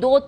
2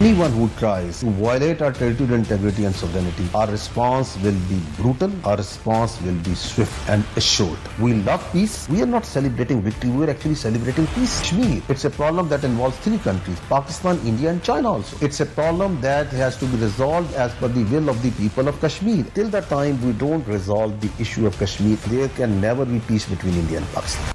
Anyone who tries to violate our territorial integrity and sovereignty, our response will be brutal, our response will be swift and assured. We love peace. We are not celebrating victory, we are actually celebrating peace. Kashmir, it's a problem that involves three countries, Pakistan, India and China also. It's a problem that has to be resolved as per the will of the people of Kashmir. Till the time we don't resolve the issue of Kashmir, there can never be peace between India and Pakistan.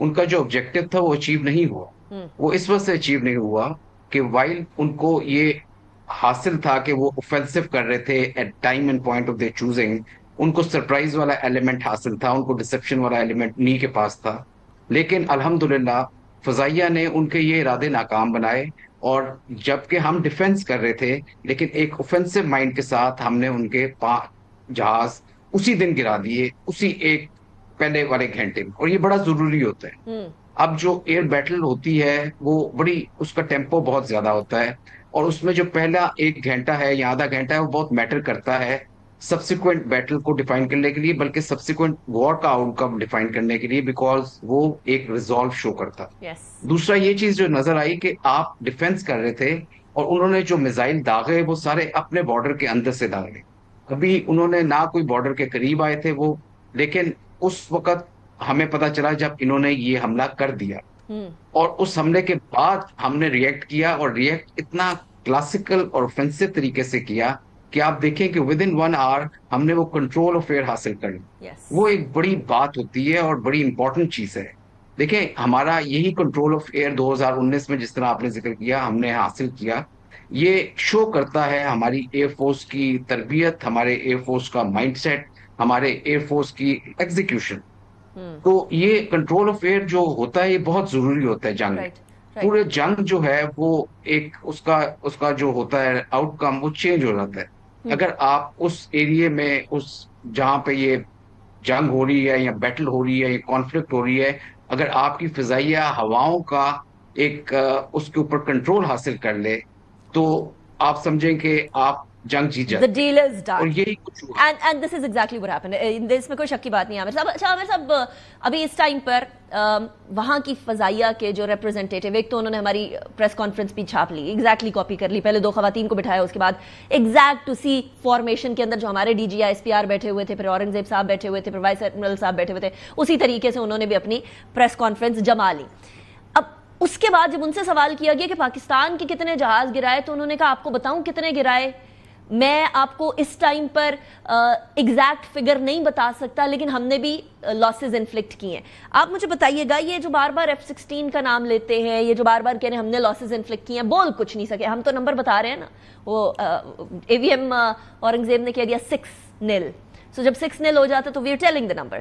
ان کا جو objective تھا وہ achieve نہیں ہوا. وہ اس وجہ سے achieve نہیں ہوا کہ وائل ان کو یہ حاصل تھا کہ وہ اوفینسو کر رہے تھے at time and point of their choosing, ان کو سرپرائز والا ایلیمنٹ حاصل تھا, ان کو ڈسپشن والا ایلیمنٹ نہیں کے پاس تھا. لیکن الحمدللہ فضائیہ نے ان کے یہ ارادے ناکام بنائے, اور جبکہ ہم ڈیفینس کر رہے تھے لیکن ایک اوفینسو مائنڈ کے ساتھ ہم نے ان کے 5 جہاز اسی دن گرا دیے, اسی ایک پہلے والے گھنٹے میں. اور یہ بڑا ضروری ہوتا ہے. اب جو ایئر بیٹل ہوتی ہے وہ بڑی, اس کا ٹیمپو بہت زیادہ ہوتا ہے, اور اس میں جو پہلا 1 گھنٹہ ہے یا آدھا گھنٹہ ہے وہ بہت میٹر کرتا ہے سبسیکوینٹ بیٹل کو ڈیفائن کرنے کے لیے, بلکہ سبسیکوینٹ وار کا آؤٹ کم ڈیفائن کرنے کے لیے, بیکاز وہ ایک ریزالو شو کرتا. دوسرا یہ چیز جو نظر آئی کہ آپ ڈیفینس کر رہے تھے اور انہوں نے جو میزائل داغے وہ سارے اپنے بارڈر کے اندر سے داغے. ابھی انہوں نے نہ کوئی بارڈر کے قریب آئے تھے وہ, لیکن اس وقت ہمیں پتا چلا جب انہوں نے یہ حملہ کر دیا, اور اس حملے کے بعد ہم نے ریئیکٹ کیا, اور ریئیکٹ اتنا کلاسیکل اور اوفینسو طریقے سے کیا کہ آپ دیکھیں کہ ود ان 1 hour ہم نے وہ کنٹرول آف ایئر حاصل کر لی. وہ ایک بڑی بات ہوتی ہے اور بڑی امپورٹنٹ چیز ہے. دیکھیں ہمارا یہی کنٹرول آف ایئر 2019 میں جس طرح آپ نے ذکر کیا ہم نے حاصل کیا, یہ شو کرتا ہے ہماری ایئر فورس کی تربیت, ہمارے ایئر فورس کا مائنڈ سیٹ, ہمارے ایئر فورس کی ایگزیکیوشن. تو یہ کنٹرول آف ایئر جو ہوتا ہے یہ بہت ضروری ہوتا ہے جنگ میں. پورے جنگ جو ہے وہ ایک اس کا جو ہوتا ہے آؤٹ کم وہ چینج ہو جاتا ہے. اگر آپ اس ایریے میں, اس جہاں پہ یہ جنگ ہو رہی ہے یا بیٹل ہو رہی ہے یا کانفلکٹ ہو رہی ہے, اگر آپ کی فضائیہ ہواؤں کا ایک اس کے اوپر کنٹرول حاصل کر لے تو آپ سمجھیں کہ آپ جنگ جیت جاتے. The deal is done. اور یہی کچھ ہوا. And this is exactly what happened. اس میں کوئی شک کی بات نہیں. عامر صاحب, اچھا عامر صاحب, ابھی اس ٹائم پر وہاں کی فضائیہ کے جو ریپرزینٹیٹیو, ایک تو انہوں نے ہماری پریس کانفرنس بھی چھاپ لی, ایگزیکٹلی کاپی کر لی, پہلے 2 خواتین کو بٹھایا, اس کے بعد ایگزیکٹ اسی فارمیشن کے اندر جو ہمارے D G S P R بیٹھے ہوئے تھے, پھر اورنگزیب صاحب بیٹھے ہوئے تھے, پھر وائس ایڈمرل صاحب بیٹھے ہوئے تھے, اسی طریقے سے انہوں نے بھی اپنی پریس کانفرنس جما لی. اب اس کے بعد جب ان سے سوال کیا گیا کہ پاکستان کے کتنے جہاز گرائے, تو انہوں نے کہا آپ کو بتاؤں کتنے گرائے, میں آپ کو اس ٹائم پر ایگزیکٹ فگر نہیں بتا سکتا, لیکن ہم نے بھی لاسز انفلکٹ کی ہیں. آپ مجھے بتائیے گا, یہ جو بار بار F-16 کا نام لیتے ہیں, یہ جو بار بار کہہ رہے ہیں ہم نے لاسز انفلکٹ کی ہیں, بول کچھ نہیں سکے, ہم تو نمبر بتا رہے ہیں نا. وہ AVM اورنگزیب نے کہہ دیا 6-0, سو جب 6-0 ہو جاتا تو we are telling the number.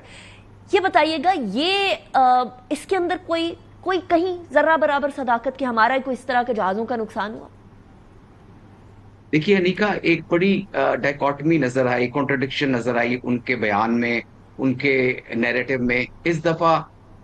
یہ بتائیے گا, یہ اس کے اندر کوئی کہیں ذرہ برابر صداقت کہ ہمارا کوئی اس طرح کے جہازوں کا نقصان ہوا؟ دیکھیے انیکا, ایک بڑی ڈائکوٹمی نظر آئی, کانٹرڈکشن نظر آئی ان کے بیان میں, ان کے نیریٹو میں. اس دفعہ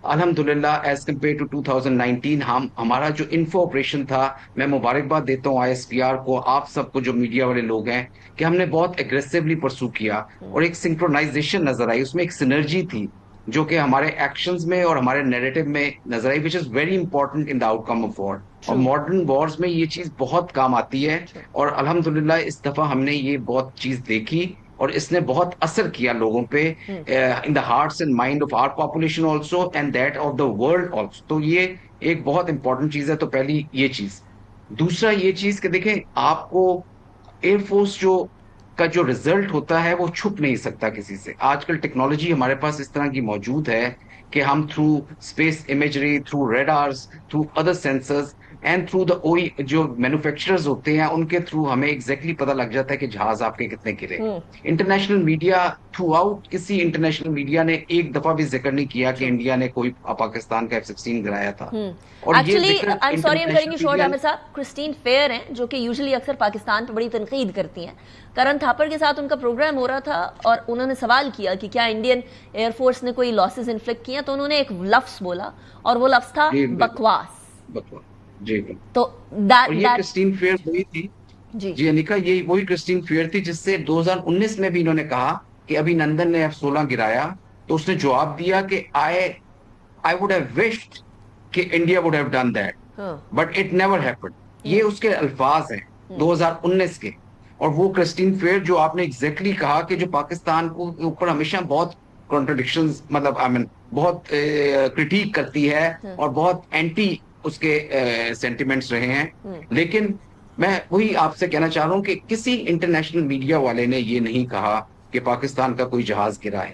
الحمدللہ ایز کمپیئر ٹو 2019 ہمارا جو انفو آپریشن تھا, میں مبارکباد دیتا ہوں ISPR کو, آپ سب کو جو میڈیا والے لوگ ہیں, کہ ہم نے بہت ایگریسولی پرسو کیا, اور ایک سنکرونائزیشن نظر آئی, اس میں ایک سنرجی تھی جو کہ ہمارے ایکشنز میں اور ہمارے نیریٹو میں نظر آئی, which is very important in the outcome of war. اور ماڈرن وارز میں یہ چیز بہت کام آتی ہے, اور الحمدللہ اس دفعہ ہم نے یہ بہت چیز دیکھی, اور اس نے بہت اثر کیا لوگوں پہ, in the hearts and mind of our population also and that of the world also. تو یہ ایک بہت امپورٹنٹ چیز ہے. تو پہلی یہ چیز. دوسرا یہ چیز کہ دیکھیں آپ کو ایئر فورس کا جو ریزلٹ ہوتا ہے وہ چھپ نہیں سکتا کسی سے. آج کل ٹیکنالوجی ہمارے پاس اس طرح کی موجود ہے کہ ہم through space imagery, through radars, through other sensors and through the جو مینوفیکچررز ہوتے ہیں ان کے تھرو ہمیں ایگزیکٹلی پتہ لگ جاتا ہے کہ جہاز آپ کے کتنے گرے. انٹرنیشنل میڈیا تھرو آؤٹ, کسی انٹرنیشنل میڈیا نے ایک دفعہ بھی ذکر نہیں کیا کہ انڈیا نے کوئی پاکستان کا F-16 گرایا تھا. Actually I am sorry I am cutting you short Aamir صاحب, کرسٹین فیئر ہیں جو کہ یوزلی اکثر پاکستان پہ بڑی تنقید کرتی ہیں, کرن تھاپر کے ساتھ ان کا پروگرام ہو رہا تھا اور انہوں نے سوال کیا کہ کیا انڈین ایئر فورس نے کوئی لاسز انفلکٹ کیا, تو انہوں نے ایک لفظ بولا اور وہ لفظ تھا بکواس. جی تو یہ کرسٹین فیئر وہی تھی جی انیکا, یہ وہی کرسٹین فیئر تھی جس سے 2019 میں بھی انہوں نے کہا کہ ابھی نندن نے F-16 گرایا, تو اس نے جواب دیا کہ I would have wished کہ India would have done that but it never happened. یہ اس کے الفاظ ہیں 2019 کے. اور وہ کرسٹین فیئر جو آپ نے ایگزیکٹلی کہا کہ جو پاکستان کو اوپر ہمیشہ بہت کانٹرڈکشنز, مطلب بہت کرٹیک کرتی ہے اور بہت اینٹی اس کے سینٹیمنٹس رہے ہیں, لیکن میں وہی آپ سے کہنا چاہ رہا ہوں کہ کسی انٹرنیشنل میڈیا والے نے یہ نہیں کہا کہ پاکستان کا کوئی جہاز گرا ہے.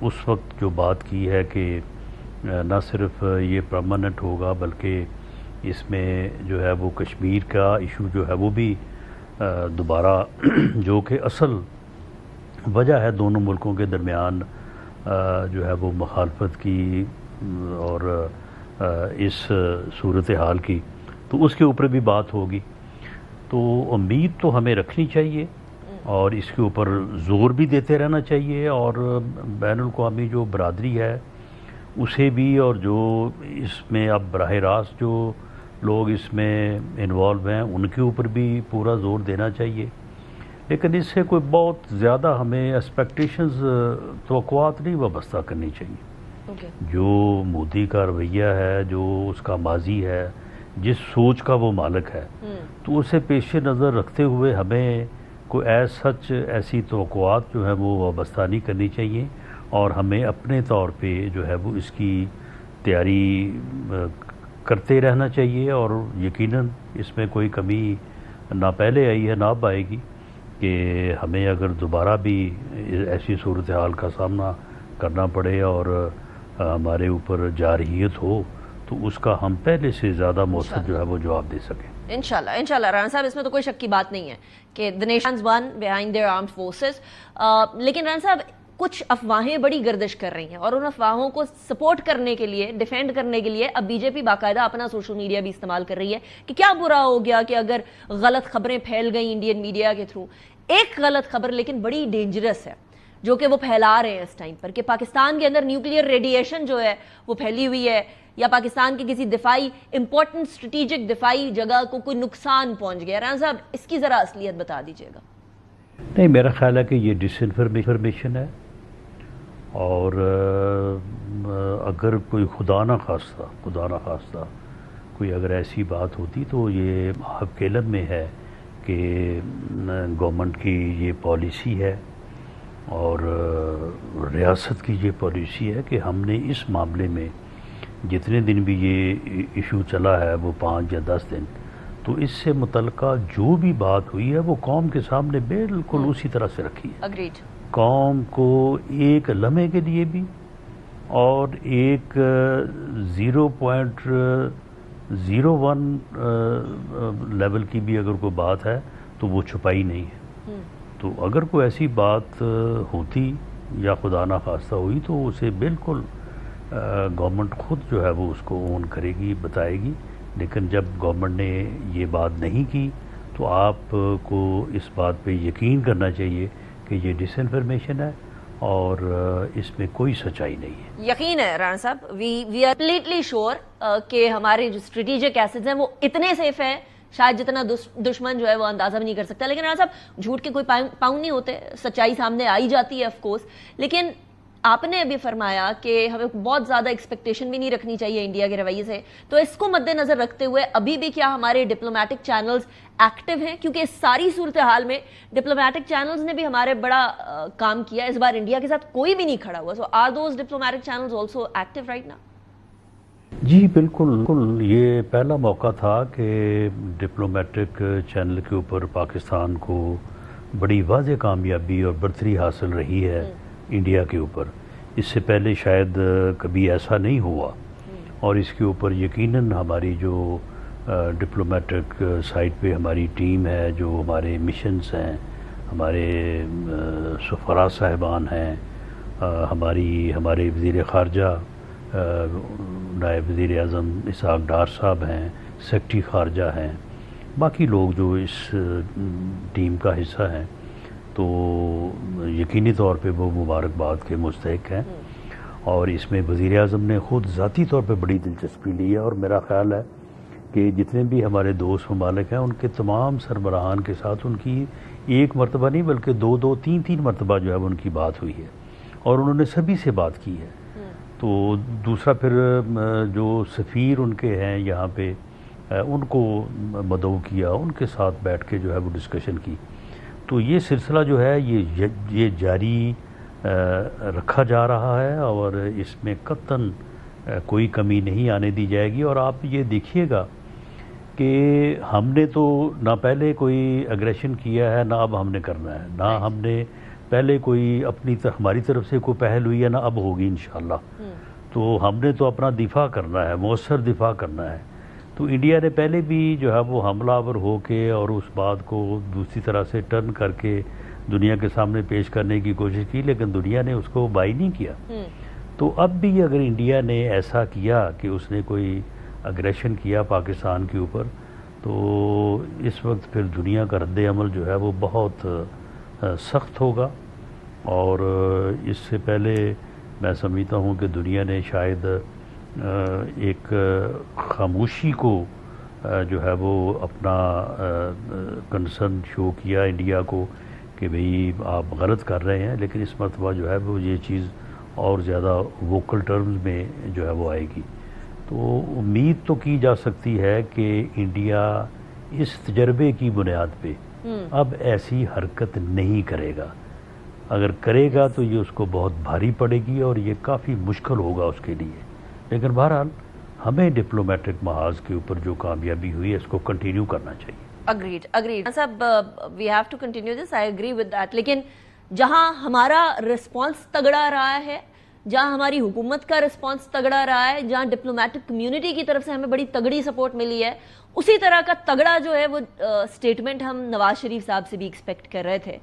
اس وقت جو بات کی ہے کہ نہ صرف یہ پرماننٹ ہوگا بلکہ اس میں جو ہے وہ کشمیر کا ایشو جو ہے وہ بھی دوبارہ جو کہ اصل وجہ ہے دونوں ملکوں کے درمیان جو ہے وہ مخالفت کی اور اس صورتحال کی، تو اس کے اوپر بھی بات ہوگی. تو امید تو ہمیں رکھنی چاہیے اور اس کے اوپر زور بھی دیتے رہنا چاہیے، اور بین الاقوامی جو برادری ہے اسے بھی، اور جو اس میں اب براہ راست جو لوگ اس میں انوالو ہیں ان کے اوپر بھی پورا زور دینا چاہیے. لیکن اس سے کوئی بہت زیادہ ہمیں ایکسپیکٹیشنز توقعات نہیں وابستہ کرنی چاہیے. جو مودی کا رویہ ہے، جو اس کا ماضی ہے، جس سوچ کا وہ مالک ہے، تو اسے پیش نظر رکھتے ہوئے ہمیں کوئی ایسی توقعات جو ہے وہ وابستہ نہیں کرنی چاہیے، اور ہمیں اپنے طور پہ جو ہے وہ اس کی تیاری کرتے رہنا چاہیے. اور یقیناً اس میں کوئی کمی نہ پہلے آئی ہے نہ اب آئے گی کہ ہمیں اگر دوبارہ بھی ایسی صورتحال کا سامنا کرنا پڑے اور ہمارے اوپر جارحیت ہو تو اس کا ہم پہلے سے زیادہ مؤثر جو ہے وہ جواب دے سکیں. انشاءاللہ رانا صاحب، اس میں تو کوئی شک کی بات نہیں ہے کہ the nations won behind their armed forces. لیکن رانا صاحب، کچھ افواہیں بڑی گردش کر رہی ہیں اور ان افواہوں کو سپورٹ کرنے کے لیے، ڈیفینڈ کرنے کے لیے اب بی جے پی باقاعدہ اپنا سوشل میڈیا بھی استعمال کر رہی ہے کہ کیا برا ہو گیا کہ اگر غلط خبریں پھیل گئیں انڈین میڈیا کے تھرو. ایک غلط خبر لیکن بڑی ڈینجرس ہے جو کہ وہ پھیلا رہے ہیں اس ٹائم پر، کہ پاکستان کے اندر نیوکلیئر ریڈیشن جو ہے وہ پھیلی ہوئی ہے، یا پاکستان کی کسی دفاعی امپورٹنٹ اسٹریٹجک دفاعی جگہ کو کوئی نقصان پہنچ گیا. رانا صاحب، اس کی ذرا اصلیت بتا دیجیے گا. نہیں، میرا خیال ہے کہ یہ ڈس انفارمیشن ہے، اور اگر کوئی خدا نہ خواستہ کوئی اگر ایسی بات ہوتی تو یہ محب کے علم میں ہے کہ گورنمنٹ کی یہ پالیسی ہے اور ریاست کی یہ پالیسی ہے کہ ہم نے اس معاملے میں جتنے دن بھی یہ ایشو چلا ہے وہ 5 یا 10 دن، تو اس سے متعلقہ جو بھی بات ہوئی ہے وہ قوم کے سامنے بالکل اسی طرح سے رکھی ہے. اگریڈ. قوم کو ایک لمحے کے لیے بھی اور ایک 0.01 لیول کی بھی اگر کوئی بات ہے تو وہ چھپائی نہیں ہے. تو اگر کوئی ایسی بات ہوتی یا خدا نہ خواستہ ہوئی تو اسے بالکل گورنمنٹ خود جو ہے وہ اس کو اون کرے گی، بتائے گی. لیکن جب گورنمنٹ نے یہ بات نہیں کی تو آپ کو اس بات پہ یقین کرنا چاہیے کہ یہ ڈس انفارمیشن ہے اور اس میں کوئی سچائی نہیں ہے. یقین ہے رانا صاحب، وی آر کمپلیٹلی شور کہ ہمارے جو اسٹریٹجک ایسٹس ہیں وہ اتنے سیف ہیں شاید جتنا دشمن جو ہے وہ اندازہ بھی نہیں کر سکتا. لیکن رانا صاحب، جھوٹ کے کوئی پاؤں نہیں ہوتے، سچائی سامنے آئی جاتی ہے آف کورس. لیکن آپ نے ابھی فرمایا کہ ہمیں بہت زیادہ ایکسپیکٹیشن بھی نہیں رکھنی چاہیے انڈیا کے رویے سے، تو اس کو مد نظر رکھتے ہوئے ابھی بھی کیا ہمارے ڈپلومیٹک چینلز ایکٹیو ہیں؟ کیونکہ اس ساری صورتحال میں ڈپلومیٹک چینلز نے بھی ہمارے بڑا کام کیا. اس بار انڈیا کے ساتھ کوئی بھی نہیں کھڑا ہوا. So are those diplomatic channels also active right now? جی بالکل. یہ پہلا موقع تھا کہ ڈپلومیٹک چینل کے اوپر پاکستان کو بڑی واضح کامیابی اور برتری حاصل رہی ہے انڈیا کے اوپر. اس سے پہلے شاید کبھی ایسا نہیں ہوا، اور اس کے اوپر یقیناً ہماری جو ڈپلومیٹک سائٹ پہ ہماری ٹیم ہے، جو ہمارے مشنز ہیں، ہمارے سفراء صاحبان ہیں، ہمارے وزیر خارجہ نائب وزیر اعظم اسحاق ڈار صاحب ہیں، سیکرٹری خارجہ ہیں، باقی لوگ جو اس ٹیم کا حصہ ہیں، تو یقینی طور پہ وہ مبارکباد کے مستحق ہیں. اور اس میں وزیر اعظم نے خود ذاتی طور پہ بڑی دلچسپی لی ہے، اور میرا خیال ہے کہ جتنے بھی ہمارے دوست ممالک ہیں ان کے تمام سربراہان کے ساتھ ان کی ایک مرتبہ نہیں بلکہ 2-3 مرتبہ جو ہے ان کی بات ہوئی ہے، اور انہوں نے سبھی سے بات کی ہے. تو دوسرا پھر جو سفیر ان کے ہیں یہاں پہ ان کو مدعو کیا، ان کے ساتھ بیٹھ کے جو ہے وہ ڈسکشن کی. تو یہ سلسلہ جو ہے یہ جاری رکھا جا رہا ہے، اور اس میں قطعاً کوئی کمی نہیں آنے دی جائے گی. اور آپ یہ دیکھیے گا کہ ہم نے تو نہ پہلے کوئی اگریشن کیا ہے، نہ اب ہم نے کرنا ہے، نہ ہم نے پہلے کوئی ہماری طرف سے کوئی پہل ہوئی ہے نہ اب ہوگی انشاءاللہ. تو ہم نے تو اپنا دفاع کرنا ہے، مؤثر دفاع کرنا ہے. تو انڈیا نے پہلے بھی جو ہے وہ حملہ آور ہو کے اور اس بات کو دوسری طرح سے ٹرن کر کے دنیا کے سامنے پیش کرنے کی کوشش کی، لیکن دنیا نے اس کو بائی نہیں کیا. تو اب بھی اگر انڈیا نے ایسا کیا کہ اس نے کوئی اگریشن کیا پاکستان کے اوپر، تو اس وقت پھر دنیا کا رد عمل جو ہے وہ بہت سخت ہوگا. اور اس سے پہلے میں سمجھتا ہوں کہ دنیا نے شاید ایک خاموشی کو جو ہے وہ اپنا کنسرن شو کیا انڈیا کو کہ بھئی آپ غلط کر رہے ہیں، لیکن اس مرتبہ جو ہے وہ یہ چیز اور زیادہ ووکل ٹرمز میں جو ہے وہ آئے گی. تو امید تو کی جا سکتی ہے کہ انڈیا اس تجربے کی بنیاد پہ اب ایسی حرکت نہیں کرے گا. اگر کرے گا تو یہ اس کو بہت بھاری پڑے گی اور یہ کافی مشکل ہوگا اس کے لیے. لیکن بہرحال ہمیں ڈپلومیٹک محاذ کے اوپر جو کامیابی ہوئی ہے اس کو کنٹینیو کرنا چاہیے. اگریڈ صاحب، we have to continue this, I agree with that. لیکن جہاں ہمارا رسپانس تگڑا رہا ہے، جہاں ہماری حکومت کا رسپانس تگڑا رہا ہے، جہاں ڈپلومیٹک کمیونٹی کی طرف سے ہمیں بڑی تگڑی سپورٹ ملی ہے، اسی طرح کا تگڑا جو ہے وہ سٹیٹمنٹ ہم نواز شریف صاحب سے بھی ایکسپیکٹ کر رہے تھے.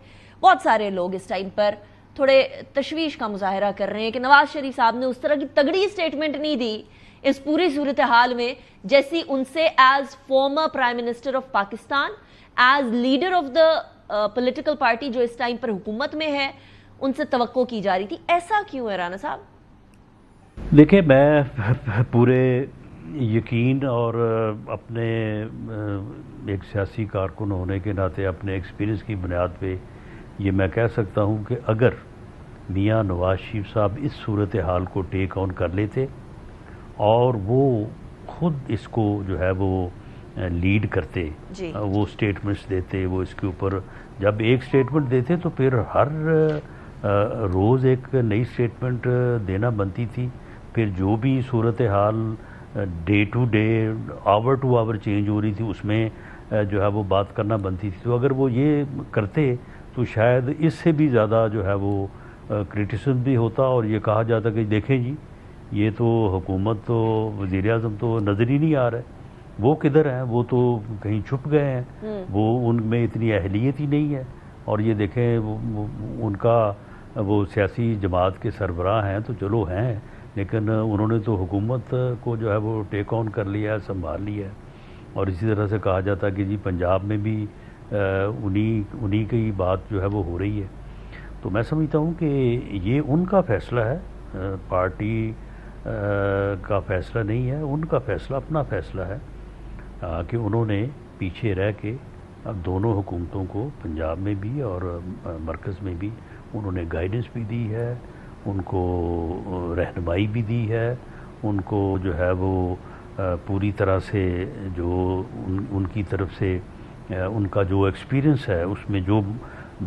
بہت سارے لوگ اس ٹائم پر تھوڑے تشویش کا مظاہرہ کر رہے ہیں کہ نواز شریف صاحب نے اس طرح کی تگڑی سٹیٹمنٹ نہیں دی اس پوری صورتحال میں جیسی ان سے as former prime minister of Pakistan, as leader of the political party جو اس ٹائم پر حکومت میں ہے، ان سے توقع کی جا رہی تھی. ایسا کیوں ہے رانا صاحب؟ دیکھیں، میں پورے یقین اور اپنے ایک سیاسی کارکن ہونے کے ناطے اپنے ایکسپیرینس کی بنیاد پہ یہ میں کہہ سکتا ہوں کہ اگر میاں نواز شریف صاحب اس صورتحال کو ٹیک آن کر لیتے اور وہ خود اس کو جو ہے وہ لیڈ کرتے، وہ سٹیٹمنٹس دیتے، وہ اس کے اوپر جب ایک سٹیٹمنٹ دیتے تو پھر ہر روز ایک نئی سٹیٹمنٹ دینا بنتی تھی. پھر جو بھی صورتحال day to day, hour to hour change ہو رہی تھی، اس میں جو ہے وہ بات کرنا بنتی تھی. تو اگر وہ یہ کرتے تو شاید اس سے بھی زیادہ جو ہے وہ کرٹیسزم بھی ہوتا اور یہ کہا جاتا کہ دیکھیں جی یہ تو حکومت تو وزیر اعظم تو نظر ہی نہیں آ رہا ہے، وہ کدھر ہیں، وہ تو کہیں چھپ گئے ہیں، وہ ان میں اتنی اہلیت ہی نہیں ہے. اور یہ دیکھیں ان کا وہ سیاسی جماعت کے سربراہ ہیں تو چلو ہیں، لیکن انہوں نے تو حکومت کو جو ہے وہ ٹیک آن کر لیا ہے، سنبھال لیا ہے. اور اسی طرح سے کہا جاتا کہ جی پنجاب میں بھی انہی کی بات جو ہے وہ ہو رہی ہے. تو میں سمجھتا ہوں کہ یہ ان کا فیصلہ ہے، پارٹی کا فیصلہ نہیں ہے، ان کا فیصلہ، اپنا فیصلہ ہے کہ انہوں نے پیچھے رہ کے اب دونوں حکومتوں کو پنجاب میں بھی اور مرکز میں بھی انہوں نے گائیڈنس بھی دی ہے، ان کو رہنمائی بھی دی ہے، ان کو جو ہے وہ پوری طرح سے جو ان کی طرف سے ان کا جو ایکسپیرینس ہے اس میں جو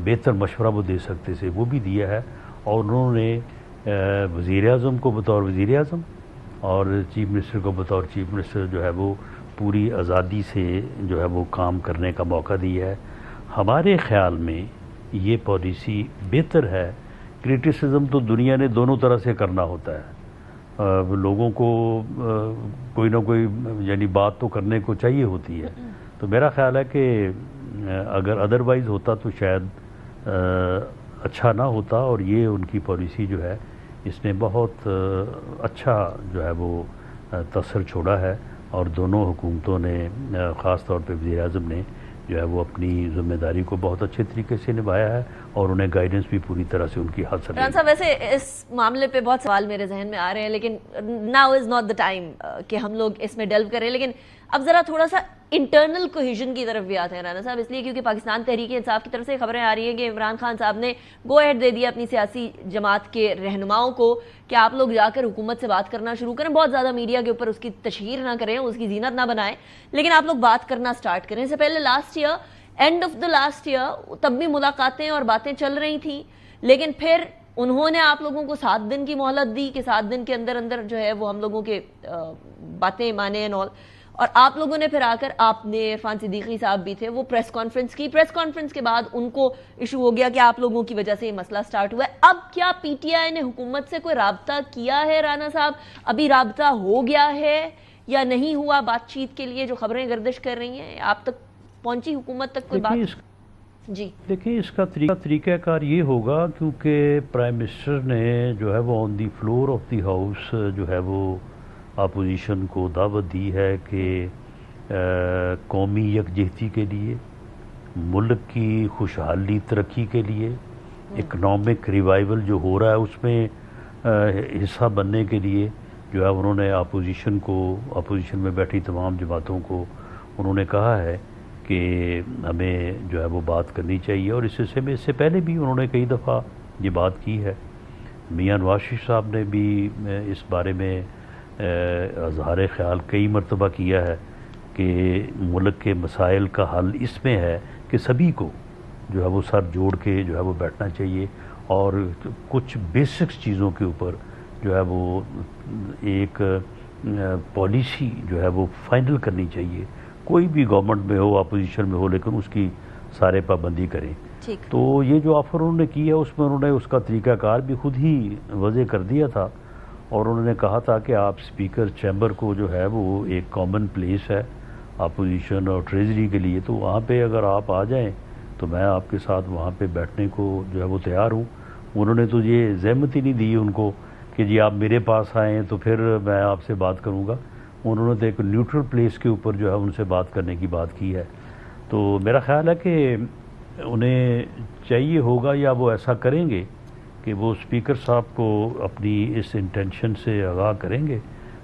بہتر مشورہ وہ دے سکتے تھے وہ بھی دیا ہے. اور انہوں نے وزیر اعظم کو بطور وزیر اعظم اور چیف منسٹر کو بطور چیف منسٹر جو ہے وہ پوری آزادی سے جو ہے وہ کام کرنے کا موقع دیا ہے. ہمارے خیال میں یہ پالیسی بہتر ہے. کرٹیسزم تو دنیا نے دونوں طرح سے کرنا ہوتا ہے، لوگوں کو کوئی نہ کوئی یعنی بات تو کرنے کو چاہیے ہوتی ہے. تو میرا خیال ہے کہ اگر ادروائز ہوتا تو شاید اچھا نہ ہوتا. اور یہ ان کی پالیسی جو ہے اس نے بہت اچھا جو ہے وہ تاثر چھوڑا ہے. اور دونوں حکومتوں نے خاص طور پہ وزیر اعظم نے جو ہے وہ اپنی ذمہ داری کو بہت اچھے طریقے سے نبھایا ہے اور انہیں گائیڈنس بھی پوری طرح سے ان کی حاصل ہے. ران صاحب، ویسے اس معاملے پہ بہت سوال میرے ذہن میں آ رہے ہیں، لیکن now is not the time کہ ہم لوگ اس میں ڈیلو کریں. لیکن اب ذرا تھوڑا سا انٹرنل کوہیژن کی طرف بھی آتے ہیں رانا صاحب، اس لیے کیونکہ پاکستان تحریک انصاف کی طرف سے خبریں آ رہی ہیں کہ عمران خان صاحب نے گو ایڈ دے دیا اپنی سیاسی جماعت کے رہنماؤں کو کہ آپ لوگ جا کر حکومت سے بات کرنا شروع کریں. بہت زیادہ میڈیا کے اوپر اس کی تشہیر نہ کریں، اس کی زینت نہ بنائیں، لیکن آپ لوگ بات کرنا سٹارٹ کریں. اس سے پہلے last year, end of the last year, تب بھی ملاقاتیں اور باتیں چل رہی تھیں، لیکن پھر انہوں نے آپ لوگوں کو 7 دن کی مہلت دی کہ 7 دن کے اندر اندر جو ہے وہ ہم لوگوں کے باتیں مانیں اینڈ آل. اور آپ لوگوں نے پھر آ کر, آپ نے, عرفان صدیقی صاحب بھی تھے, وہ پریس کانفرنس کی. پریس کانفرنس کے بعد ان کو ایشو ہو گیا کہ آپ لوگوں کی وجہ سے یہ مسئلہ سٹارٹ ہوا ہے. اب کیا پی ٹی آئی نے حکومت سے کوئی رابطہ کیا ہے رانا صاحب؟ ابھی رابطہ ہو گیا ہے یا نہیں ہوا بات چیت کے لیے جو خبریں گردش کر رہی ہیں؟ آپ تک پہنچی حکومت تک کوئی بات؟ جی دیکھیں, اس کا طریقہ کار یہ ہوگا, کیونکہ پرائم منسٹر نے جو ہے وہ آن دی فلور آف دی ہاؤس جو ہے وہ اپوزیشن کو دعوت دی ہے کہ قومی یکجہتی کے لیے, ملک کی خوشحالی ترقی کے لیے, اکنامک ریوائیول جو ہو رہا ہے اس میں حصہ بننے کے لیے جو ہے انہوں نے اپوزیشن میں بیٹھی تمام جماعتوں کو انہوں نے کہا ہے کہ ہمیں جو ہے وہ بات کرنی چاہیے. اور اس سلسلے میں اس سے پہلے بھی انہوں نے کئی دفعہ یہ بات کی ہے. میاں نواز شریف صاحب نے بھی اس بارے میں اظہار خیال کئی مرتبہ کیا ہے کہ ملک کے مسائل کا حل اس میں ہے کہ سبھی کو جو ہے وہ سر جوڑ کے جو ہے وہ بیٹھنا چاہیے اور کچھ بیسکس چیزوں کے اوپر جو ہے وہ ایک پالیسی جو ہے وہ فائنل کرنی چاہیے. کوئی بھی گورنمنٹ میں ہو, اپوزیشن میں ہو, لیکن اس کی سارے پابندی کریں. تو یہ جو آفر انہوں نے کی ہے اس میں انہوں نے اس کا طریقہ کار بھی خود ہی وضع کر دیا تھا, اور انہوں نے کہا تھا کہ آپ اسپیکر چیمبر کو جو ہے وہ ایک کامن پلیس ہے اپوزیشن اور ٹریجری کے لیے, تو وہاں پہ اگر آپ آ جائیں تو میں آپ کے ساتھ وہاں پہ بیٹھنے کو جو ہے وہ تیار ہوں. انہوں نے تو یہ زحمت ہی نہیں دی ان کو کہ جی آپ میرے پاس آئیں تو پھر میں آپ سے بات کروں گا. انہوں نے تو ایک نیوٹرل پلیس کے اوپر جو ہے ان سے بات کرنے کی بات کی ہے. تو میرا خیال ہے کہ انہیں چاہیے ہوگا یا وہ ایسا کریں گے کہ وہ اسپیکر صاحب کو اپنی اس انٹینشن سے آگاہ کریں گے,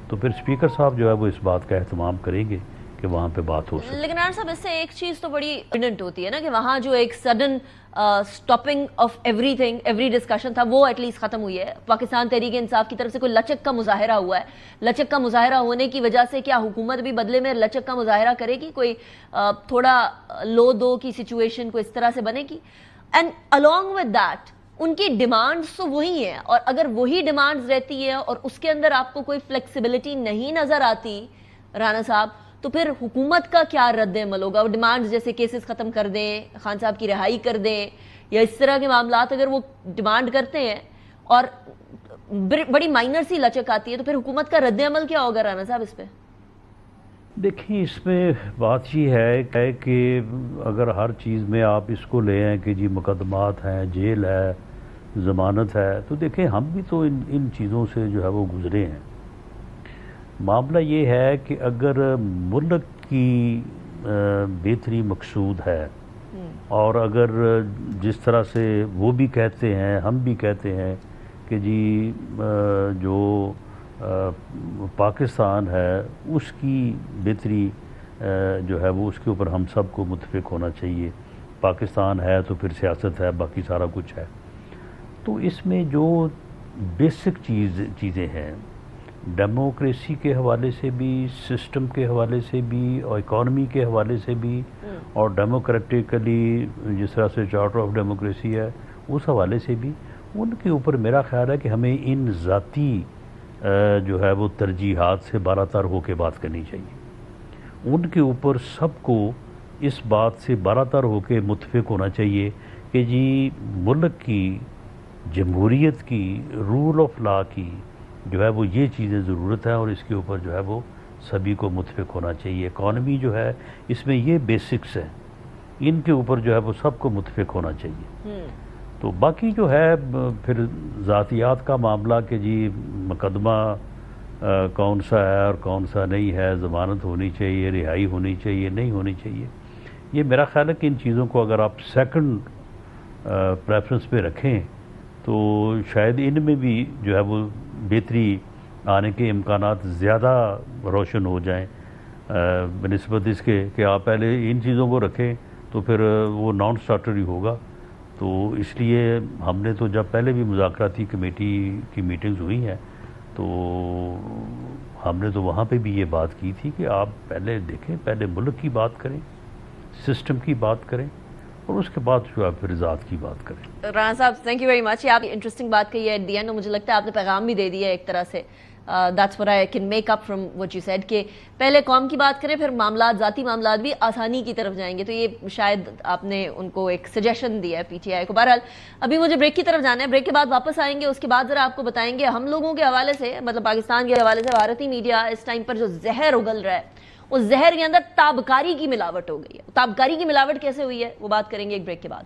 تو پھر اسپیکر صاحب جو ہے وہ اس بات کا اہتمام کریں گے کہ وہاں پہ بات ہو سکے. لیکن صاحب اس سے ایک چیز تو بڑی ایویڈنٹ ہوتی ہے نا کہ وہاں جو ایک sudden stopping of everything, every discussion تھا, وہ ایٹ لیسٹ ختم ہوئی ہے. پاکستان تحریک انصاف کی طرف سے کوئی لچک کا مظاہرہ ہوا ہے. لچک کا مظاہرہ ہونے کی وجہ سے کیا حکومت بھی بدلے میں لچک کا مظاہرہ کرے گی؟ کوئی تھوڑا لو دو کی سچویشن کو اس طرح سے بنے گی؟ اینڈ along with that ان کی ڈیمانڈز تو وہی ہیں, اور اگر وہی ڈیمانڈز رہتی ہے اور اس کے اندر آپ کو کوئی فلیکسیبلٹی نہیں نظر آتی رانا صاحب, تو پھر حکومت کا کیا رد عمل ہوگا؟ وہ ڈیمانڈز جیسے کیسز ختم کر دیں, خان صاحب کی رہائی کر دیں, یا اس طرح کے معاملات اگر وہ ڈیمانڈ کرتے ہیں اور بڑی مائنر سی لچک آتی ہے, تو پھر حکومت کا رد عمل کیا ہوگا رانا صاحب اس پہ؟ دیکھیں, اس میں بات یہ ہے کہ اگر ہر چیز میں آپ اس کو لے آئیں کہ جی مقدمات ہیں, جیل ہے, ضمانت ہے, تو دیکھیں ہم بھی تو ان چیزوں سے جو ہے وہ گزرے ہیں. معاملہ یہ ہے کہ اگر ملک کی بہتری مقصود ہے, اور اگر جس طرح سے وہ بھی کہتے ہیں ہم بھی کہتے ہیں کہ جی جو پاکستان ہے اس کی بہتری جو ہے وہ اس کے اوپر ہم سب کو متفق ہونا چاہیے. پاکستان ہے تو پھر سیاست ہے, باقی سارا کچھ ہے. تو اس میں جو بیسک چیزیں ہیں, ڈیموکریسی کے حوالے سے بھی, سسٹم کے حوالے سے بھی, اور اکانومی کے حوالے سے بھی, اور ڈیموکریٹکلی جس طرح سے چارٹر آف ڈیموکریسی ہے اس حوالے سے بھی, ان کے اوپر میرا خیال ہے کہ ہمیں ان ذاتی جو ہے وہ ترجیحات سے بالاتر ہو کے بات کرنی چاہیے. ان کے اوپر سب کو اس بات سے بالاتر ہو کے متفق ہونا چاہیے کہ جی ملک کی, جمہوریت کی, رول آف لا کی جو ہے وہ یہ چیزیں ضرورت ہے, اور اس کے اوپر جو ہے وہ سبھی کو متفق ہونا چاہیے. اکانومی جو ہے اس میں یہ بیسکس ہیں, ان کے اوپر جو ہے وہ سب کو متفق ہونا چاہیے. تو باقی جو ہے پھر ذاتیات کا معاملہ کہ جی مقدمہ کون سا ہے اور کون سا نہیں ہے, ضمانت ہونی چاہیے, رہائی ہونی چاہیے, نہیں ہونی چاہیے, یہ میرا خیال ہے کہ ان چیزوں کو اگر آپ سیکنڈ پریفرنس پہ رکھیں تو شاید ان میں بھی جو ہے وہ بہتری آنے کے امکانات زیادہ روشن ہو جائیں بنسبت اس کے کہ آپ پہلے ان چیزوں کو رکھیں تو پھر وہ نان سٹارٹر ہی ہوگا. تو اس لیے ہم نے تو جب پہلے بھی مذاکراتی کمیٹی کی میٹنگز ہوئی ہیں تو ہم نے تو وہاں پہ بھی یہ بات کی تھی کہ آپ پہلے دیکھیں, پہلے ملک کی بات کریں, سسٹم کی بات کریں, اور اس کے بعد جو ہے پھر ذات کی بات کریں. رانا صاحب تھینک یو ویری مچ. یہ آپ انٹرسٹنگ بات کہی ہے ایٹ دی اینڈ, اور مجھے لگتا ہے آپ نے پیغام بھی دے دیا ہے ایک طرح سے. That's what I can make up from what you said کہ پہلے قوم کی بات کریں, پھر معاملات, ذاتی معاملات بھی آسانی کی طرف جائیں گے. تو یہ شاید آپ نے ان کو ایک سجیشن دیا ہے پی ٹی آئی کو. بہرحال ابھی مجھے بریک کی طرف جانا ہے, بریک کے بعد واپس آئیں گے. اس کے بعد ذرا آپ کو بتائیں گے ہم لوگوں کے حوالے سے, مطلب پاکستان کے حوالے سے بھارتی میڈیا اس ٹائم پر جو زہر اگل رہا ہے, اس زہر کے اندر تابکاری کی ملاوٹ ہو گئی ہے. تابکاری کی ملاوٹ کیسے ہوئی ہے وہ بات کریں گے ایک بریک کے بعد.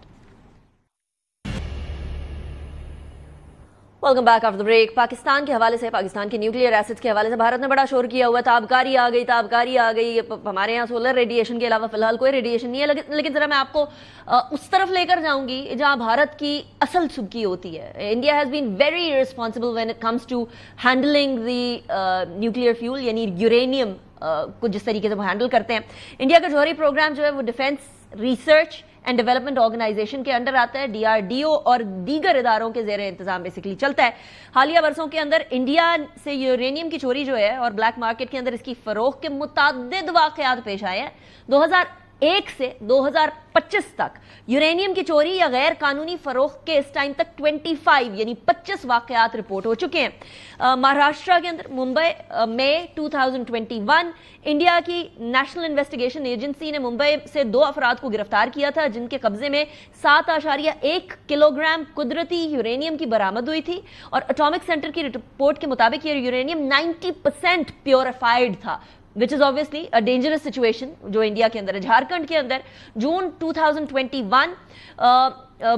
Welcome back after the break. Pakistan کے حوالے سے, پاکستان کے نیوکلیئر ایسٹس کے حوالے سے بھارت نے بڑا شور کیا ہوا ہے. تابکاری آ گئی, تابکاری آ گئی. ہمارے یہاں سولر ریڈیشن کے علاوہ فی الحال کوئی ریڈیشن نہیں ہے, لیکن ذرا میں آپ کو اس طرف لے کر جاؤں گی جہاں بھارت کی اصل سبکی ہوتی ہے. India has been very responsible when it comes to handling the nuclear fuel, یعنی یورینیم کو جس طریقے سے وہ ہینڈل کرتے ہیں. انڈیا کا جوہری پروگرام جو ہے وہ defence research and development organisation کے انڈر آتا ہے. ڈی آر ڈی او اور دیگر اداروں کے زیر انتظام بیسیکلی چلتا ہے. حالیہ برسوں کے اندر انڈیا سے یورینیم کی چوری جو ہے اور بلیک مارکیٹ کے اندر اس کی فروخت کے متعدد واقعات پیش آئے ہیں. 2001 سے 2025 تک یورینیم کی چوری یا غیر قانونی فروخت کے اس ٹائم تک 25 یعنی 25 واقعات رپورٹ ہو چکے ہیں. مہاراشٹرا کے اندر ممبئی میں 2021 انڈیا کی نیشنل انویسٹیگیشن ایجنسی نے ممبئی سے 2 افراد کو گرفتار کیا تھا جن کے قبضے میں 7.1 کلو گرام قدرتی یورینیم کی برآمد ہوئی تھی, اور اٹامک سینٹر کی رپورٹ کے مطابق یہ یورینیم 90% پیوریفائڈ تھا, which is obviously a dangerous situation جو انڈیا کے اندر ہے. جھارکھنڈ کے اندر جون 2021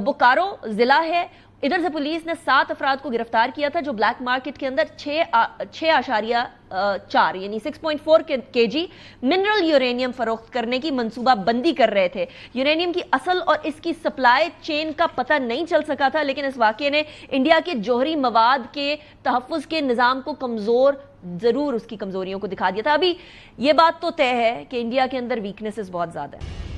بوکارو ضلع ہے, ادھر سے پولیس نے 7 افراد کو گرفتار کیا تھا جو بلیک مارکیٹ کے اندر 6.4 یعنی 6.4 kg منرل یورینیم فروخت کرنے کی منصوبہ بندی کر رہے تھے. یورینیم کی اصل اور اس کی سپلائی چین کا پتہ نہیں چل سکا تھا, لیکن اس واقعے نے انڈیا کے جوہری مواد کے تحفظ کے نظام کو ضرور اس کی کمزوریوں کو دکھا دیا تھا. ابھی یہ بات تو طے ہے کہ انڈیا کے اندر ویکنیسز بہت زیادہ ہیں.